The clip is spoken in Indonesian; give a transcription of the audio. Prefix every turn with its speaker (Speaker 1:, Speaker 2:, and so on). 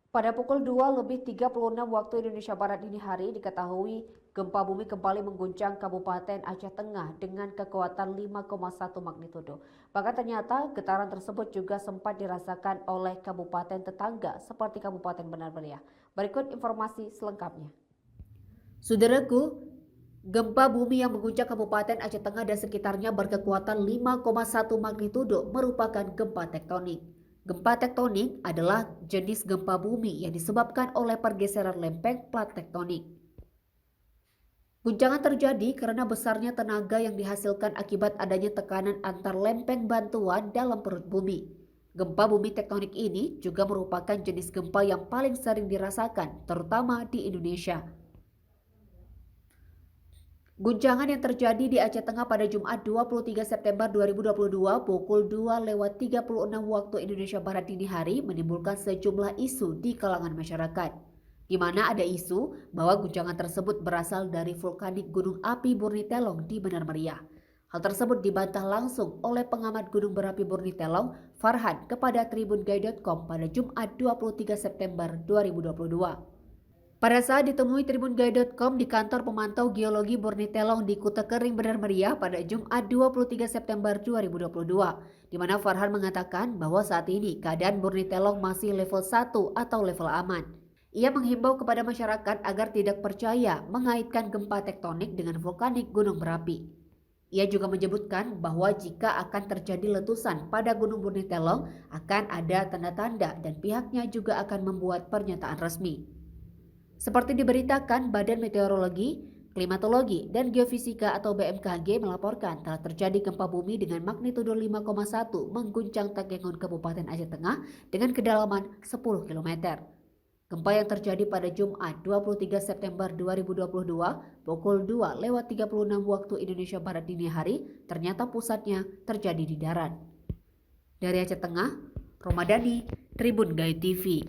Speaker 1: Pada pukul 2:36 waktu Indonesia Barat dini hari diketahui gempa bumi kembali mengguncang Kabupaten Aceh Tengah dengan kekuatan 5,1 magnitudo. Bahkan ternyata getaran tersebut juga sempat dirasakan oleh kabupaten tetangga seperti Kabupaten Benar Meriah. Berikut informasi selengkapnya. Saudaraku, gempa bumi yang mengguncang Kabupaten Aceh Tengah dan sekitarnya berkekuatan 5,1 magnitudo merupakan gempa tektonik. Gempa tektonik adalah jenis gempa bumi yang disebabkan oleh pergeseran lempeng plat tektonik. Guncangan terjadi karena besarnya tenaga yang dihasilkan akibat adanya tekanan antar lempeng bantuan dalam perut bumi. Gempa bumi tektonik ini juga merupakan jenis gempa yang paling sering dirasakan, terutama di Indonesia. Guncangan yang terjadi di Aceh Tengah pada Jumat 23 September 2022 pukul 2:36 waktu Indonesia Barat dini hari menimbulkan sejumlah isu di kalangan masyarakat, di mana ada isu bahwa guncangan tersebut berasal dari vulkanik gunung api Burnitelong di Benar Meriah. Hal tersebut dibantah langsung oleh pengamat gunung berapi Burnitelong, Farhan, kepada tribungai.com pada Jumat 23 September 2022. Pada saat ditemui tribungai.com di kantor pemantau geologi Burnitelong di Kuta Kering Benar Meriah pada Jumat 23 September 2022, di mana Farhan mengatakan bahwa saat ini keadaan Burnitelong masih level 1 atau level aman. Ia menghimbau kepada masyarakat agar tidak percaya mengaitkan gempa tektonik dengan vulkanik gunung berapi. Ia juga menyebutkan bahwa jika akan terjadi letusan pada Gunung Burnitelong akan ada tanda-tanda dan pihaknya juga akan membuat pernyataan resmi. Seperti diberitakan, Badan Meteorologi, Klimatologi, dan Geofisika atau BMKG melaporkan telah terjadi gempa bumi dengan magnitudo 5,1 mengguncang Takengon Kabupaten Aceh Tengah dengan kedalaman 10 km. Gempa yang terjadi pada Jumat 23 September 2022 pukul 2:36 waktu Indonesia Barat dini hari ternyata pusatnya terjadi di darat. Dari Aceh Tengah, Romadani, Tribungai TV.